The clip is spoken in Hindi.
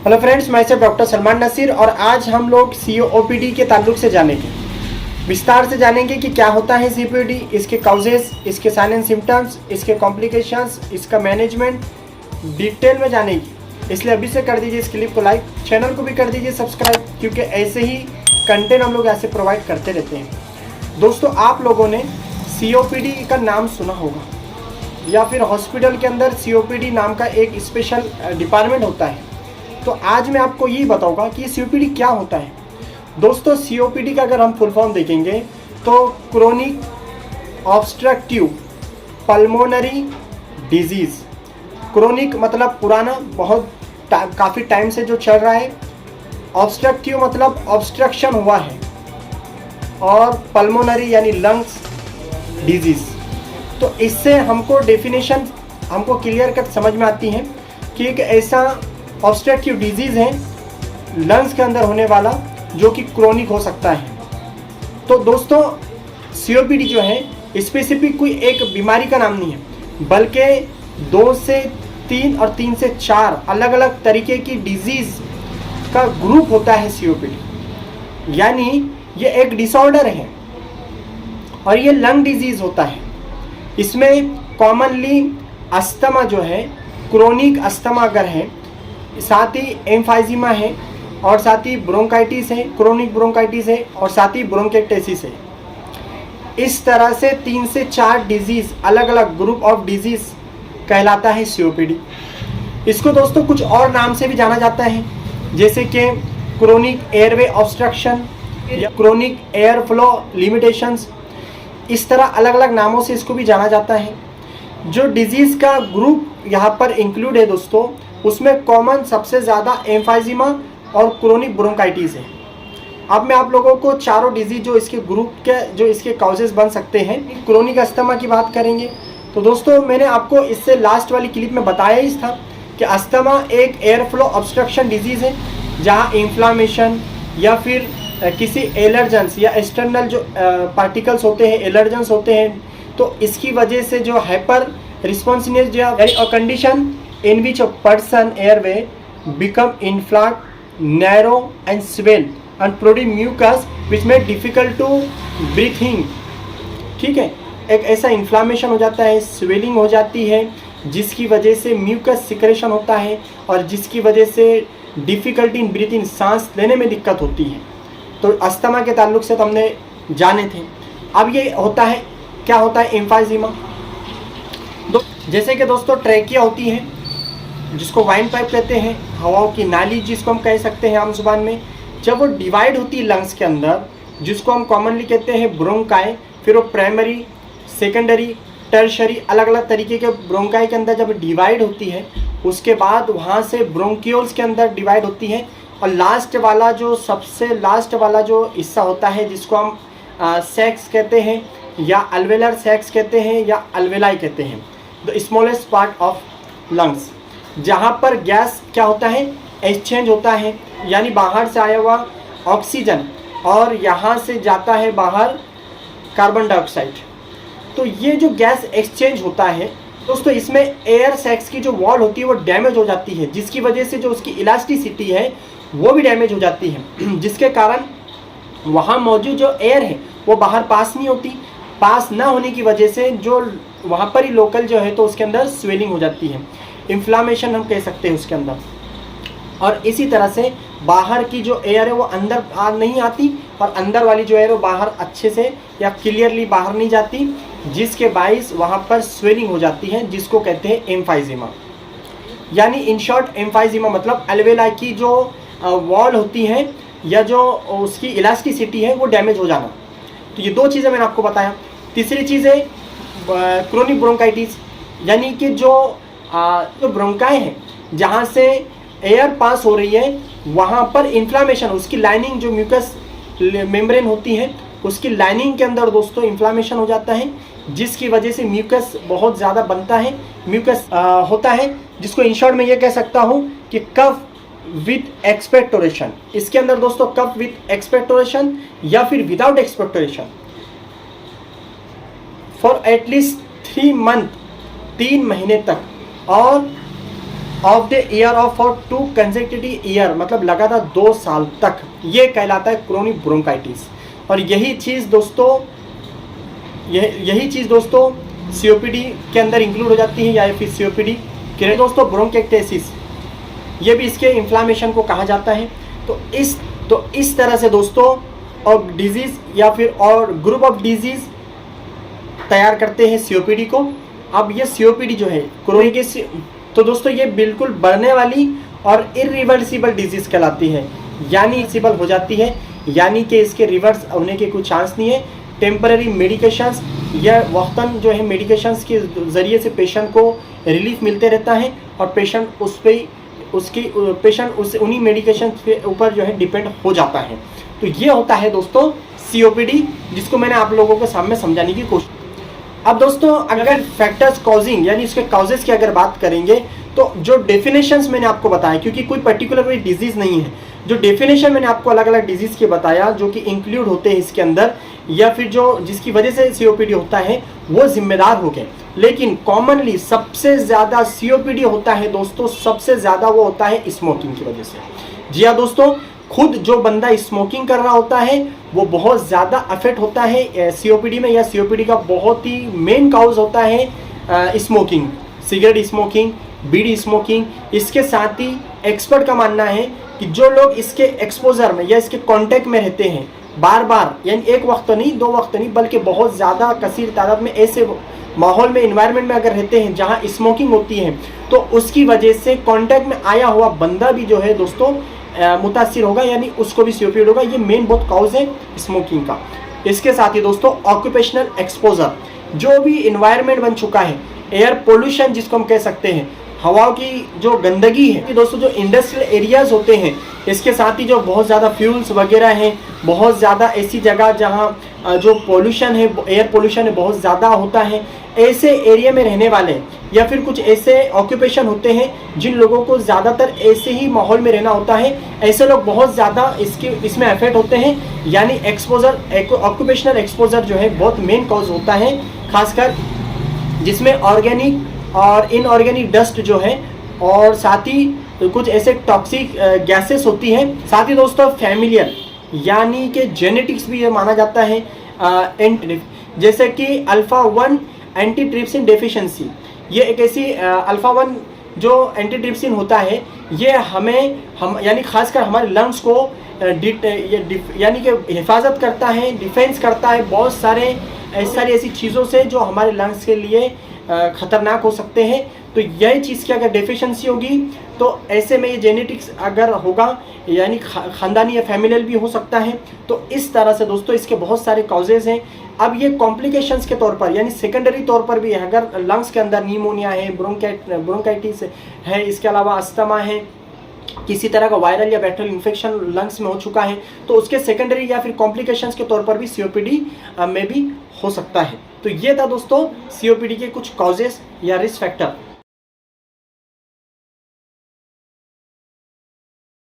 हेलो फ्रेंड्स, मैं से डॉक्टर सलमान नसीर और आज हम लोग COPD के ताल्लुक से जानेंगे, विस्तार से जानेंगे कि क्या होता है COPD, इसके काउजेस, इसके साइन एंड सिम्टम्स, इसके कॉम्प्लिकेशंस, इसका मैनेजमेंट डिटेल में जानेंगे। इसलिए अभी से कर दीजिए इस क्लिप को लाइक, चैनल को भी कर दीजिए सब्सक्राइब, क्योंकि ऐसे ही कंटेंट हम लोग ऐसे प्रोवाइड करते रहते हैं। दोस्तों, आप लोगों ने COPD का नाम सुना होगा या फिर हॉस्पिटल के अंदर COPD नाम का एक स्पेशल डिपार्टमेंट होता है। तो आज मैं आपको यही बताऊंगा कि COPD क्या होता है। दोस्तों, COPD का अगर हम फुल फॉर्म देखेंगे तो chronic obstructive pulmonary disease. Chronic मतलब पुराना, बहुत काफ़ी टाइम से जो चल रहा है। ऑब्स्ट्रक्टिव मतलब ऑब्स्ट्रक्शन हुआ है, और पल्मोनरी यानी लंग्स डिजीज़। तो इससे हमको डेफिनेशन हमको क्लियर कट समझ में आती है कि एक ऐसा ऑब्स्ट्रक्टिव डिजीज़ है लंग्स के अंदर होने वाला, जो कि क्रोनिक हो सकता है। तो दोस्तों, COPD जो है स्पेसिफिक कोई एक बीमारी का नाम नहीं है, बल्कि 2 से 3 और 3 से 4 अलग अलग तरीके की डिजीज़ का ग्रुप होता है COPD। यानी ये एक डिसऑर्डर है और ये लंग डिजीज़ होता है। इसमें कॉमनली अस्थमा जो है, क्रोनिक अस्थमा अगर है, साथ ही एम्फाइजीमा है, और साथ ही ब्रोंकाइटिस है, क्रोनिक ब्रोंकाइटिस है, और साथ ही ब्रोंकेक्टेसिस है। इस तरह से 3 से 4 डिजीज़, अलग अलग ग्रुप ऑफ डिजीज़ कहलाता है COPD। इसको दोस्तों कुछ और नाम से भी जाना जाता है, जैसे कि क्रोनिक एयरवे ऑब्स्ट्रक्शन या क्रोनिक एयर फ्लो लिमिटेशंस। इस तरह अलग अलग नामों से इसको भी जाना जाता है। जो डिजीज़ का ग्रुप यहाँ पर इंक्लूड है दोस्तों, उसमें कॉमन सबसे ज़्यादा एम्फाइजीमा और क्रोनिक ब्रोंकाइटिस है। अब मैं आप लोगों को चारों डिजीज़ जो इसके ग्रुप के, जो इसके काउजेस बन सकते हैं, क्रोनिक अस्थमा की बात करेंगे। तो दोस्तों, मैंने आपको इससे लास्ट वाली क्लिप में बताया ही था कि अस्थमा एक एयर फ्लो ऑब्स्ट्रक्शन डिजीज़ है, जहाँ इन्फ्लामेशन या फिर किसी एलर्जेंस या एक्सटर्नल जो पार्टिकल्स होते हैं, एलर्जेंस होते हैं, तो इसकी वजह से जो हाइपर रिस्पॉन्सिवनेस या condition in which a person airway become inflamed, narrow and swell and produce mucus which make difficult to breathing। ठीक है, एक ऐसा इन्फ्लामेशन हो जाता है, स्वेलिंग हो जाती है, जिसकी वजह से म्यूकस सिक्रेशन होता है और जिसकी वजह से डिफ़िकल्टी इन ब्रीथिंग, सांस लेने में दिक्कत होती है। तो अस्थमा के ताल्लुक से तो हमने जाने थे। अब ये होता है, क्या होता है एम्फाइजीमा। जैसे कि दोस्तों ट्रैकिया होती है, जिसको वाइन पाइप कहते हैं, हवाओं की नाली जिसको हम कह सकते हैं आम जुबान में, जब वो डिवाइड होती है लंग्स के अंदर, जिसको हम कॉमनली कहते हैं ब्रोंकाई, फिर वो प्राइमरी, सेकेंडरी, टर्शरी, अलग अलग तरीके के ब्रोंकाई के अंदर जब डिवाइड होती है, उसके बाद वहाँ से ब्रोंकियोल्स के अंदर डिवाइड होती है, और लास्ट वाला जो सबसे लास्ट वाला जो हिस्सा होता है, जिसको हम सैक्स कहते हैं या अल्वेलर सैक्स कहते हैं या अल्वेलाई कहते हैं, the smallest part of lungs, जहाँ पर गैस क्या होता है, एक्सचेंज होता है, यानी बाहर से आया हुआ ऑक्सीजन और यहाँ से जाता है बाहर कार्बन डाइऑक्साइड। तो ये जो गैस एक्सचेंज होता है दोस्तों, इसमें एयर सैक्स की जो वॉल होती है वो डैमेज हो जाती है, जिसकी वजह से जो उसकी इलास्टिसिटी है वो भी डैमेज हो जाती है, जिसके कारण वहाँ मौजूद जो एयर है वो बाहर पास नहीं होती। पास ना होने की वजह से जो वहाँ पर ही लोकल जो है, तो उसके अंदर स्वेलिंग हो जाती है, इन्फ्लामेशन हम कह सकते हैं उसके अंदर। और इसी तरह से बाहर की जो एयर है वो अंदर नहीं आती, और अंदर वाली जो एयर है वो बाहर अच्छे से या क्लियरली बाहर नहीं जाती, जिसके बाइस वहाँ पर स्वेलिंग हो जाती है, जिसको कहते हैं एम्फाइजीमा। यानी इन शॉर्ट एम्फाइजीमा मतलब एल्वेलाई की जो वॉल होती है या जो उसकी इलास्टिसिटी है वो डैमेज हो जाना। तो ये 2 चीज़ें मैंने आपको बताया। तीसरी चीज़ है क्रोनिक ब्रोंकाइटिस, यानी कि जो ब्रोंकाई है, जहाँ से एयर पास हो रही है, वहाँ पर इन्फ्लामेशन, उसकी लाइनिंग जो म्यूकस मेम्ब्रेन होती है, उसकी लाइनिंग के अंदर दोस्तों इन्फ्लामेशन हो जाता है, जिसकी वजह से म्यूकस बहुत ज़्यादा बनता है, म्यूकस होता है, जिसको इन शॉर्ट में ये कह सकता हूँ कि कफ विथ एक्सपेक्टोरेशन। इसके अंदर दोस्तों कफ विथ एक्सपेक्टोरेशन या फिर without expectoration for at least 3 month, 3 महीने तक, और of the year of for 2 consecutive year, मतलब लगातार 2 साल तक, ये कहलाता है क्रोनिक ब्रोंकाइटिस। और यही चीज़ दोस्तों सीओपीडी के अंदर इंक्लूड हो जाती है, या फिर सीओपीडी के दोस्तों ब्रोंकाइटिस, ये भी इसके इन्फ्लामेशन को कहा जाता है। तो इस तरह से दोस्तों और डिजीज़ या फिर और ग्रुप ऑफ डिजीज़ तैयार करते हैं सीओपीडी को। अब ये सीओपीडी जो है क्रोनिक, तो दोस्तों ये बिल्कुल बढ़ने वाली और इरिवर्सिबल डिजीज़ कहलाती है, यानी इरिवर्सिबल हो जाती है, यानी कि इसके रिवर्स होने के कुछ चांस नहीं है। टेम्पररी मेडिकेशंस या वक्तन जो है मेडिकेशंस के ज़रिए से पेशेंट को रिलीफ मिलते रहता है, और पेशेंट उन्हीं मेडिकेशन के ऊपर जो है डिपेंड हो जाता है। तो ये होता है दोस्तों सीओपीडी, जिसको मैंने आप लोगों के सामने समझाने की कोशिश। अब दोस्तों अगर फैक्टर्स कॉजिंग यानी इसके काउजेस की अगर बात करेंगे, तो जो डेफिनेशंस मैंने आपको बताया, क्योंकि कोई पर्टिकुलर कोई डिजीज़ नहीं है, जो डेफिनेशन मैंने आपको अलग अलग डिजीज़ के बताया जो कि इंक्लूड होते हैं इसके अंदर, या फिर जो जिसकी वजह से सीओपीडी होता है वो जिम्मेदार हो गए। लेकिन कॉमनली सबसे ज़्यादा सीओपीडी होता है दोस्तों, सबसे ज़्यादा वो होता है स्मोकिंग की वजह से। जी हाँ दोस्तों, खुद जो बंदा स्मोकिंग कर रहा होता है वो बहुत ज़्यादा अफेक्ट होता है सीओपीडी में, या सीओपीडी का बहुत ही मेन काउज होता है स्मोकिंग, सिगरेट स्मोकिंग, बीड़ी स्मोकिंग। इसके साथ ही एक्सपर्ट का मानना है कि जो लोग इसके एक्सपोजर में या इसके कांटेक्ट में रहते हैं बार बार, यानी एक वक्त नहीं, 2 वक्त नहीं, बल्कि बहुत ज़्यादा कसीर तादाद में ऐसे माहौल में, इन्वायरमेंट में अगर रहते हैं जहां स्मोकिंग होती है, तो उसकी वजह से कांटेक्ट में आया हुआ बंदा भी जो है दोस्तों मुतासिर होगा, यानी उसको भी सीओपीडी होगा। ये मेन बहुत काउज है स्मोकिंग का। इसके साथ ही दोस्तों ऑक्यूपेशनल एक्सपोजर, जो भी इन्वायरमेंट बन चुका है, एयर पोल्यूशन जिसको हम कह सकते हैं, हवाओं की जो गंदगी है, कि दोस्तों जो इंडस्ट्रियल एरियाज होते हैं, इसके साथ ही जो बहुत ज़्यादा फ्यूल्स वगैरह हैं, बहुत ज़्यादा ऐसी जगह जहाँ जो पोल्यूशन है, एयर पोल्यूशन है बहुत ज़्यादा होता है, ऐसे एरिया में रहने वाले, या फिर कुछ ऐसे ऑक्यूपेशन होते हैं जिन लोगों को ज़्यादातर ऐसे ही माहौल में रहना होता है, ऐसे लोग बहुत ज़्यादा इसमें अफेक्ट होते हैं। यानी एक्सपोजर, ऑक्यूपेशनल एक्सपोजर जो है बहुत मेन कॉज होता है, खासकर जिसमें ऑर्गेनिक और इनऑर्गेनिक डस्ट जो है, और साथ ही कुछ ऐसे टॉक्सिक गैसेस होती हैं। साथ ही दोस्तों फैमिलियल यानी कि जेनेटिक्स भी ये माना जाता है, जैसे कि अल्फा-1 एंटीट्रिप्सिन डेफिशिएंसी। ये एक ऐसी अल्फा-1 जो एंटीट्रिप्सिन होता है, ये हम यानी खासकर हमारे लंग्स को यानी कि हिफाजत करता है, डिफेंस करता है बहुत सारे ऐसी चीज़ों से जो हमारे लंग्स के लिए ख़तरनाक हो सकते हैं। तो यही चीज़ की अगर डेफिशिएंसी होगी, तो ऐसे में ये जेनेटिक्स अगर होगा, यानी ख़ानदानी या फैमिलियल भी हो सकता है। तो इस तरह से दोस्तों इसके बहुत सारे कॉजेज़ हैं। अब ये कॉम्प्लिकेशंस के तौर पर, यानी सेकेंडरी तौर पर भी है, अगर लंग्स के अंदर नीमोनिया है, ब्रोंकाइटिस है, इसके अलावा अस्थमा है, किसी तरह का वायरल या बैक्टीरियल इन्फेक्शन लंग्स में हो चुका है, तो उसके सेकेंडरी या फिर कॉम्प्लिकेशंस के तौर पर भी सीओपीडी में भी हो सकता है। तो ये था दोस्तों सीओपीडी के कुछ कॉजेस या रिस्क फैक्टर।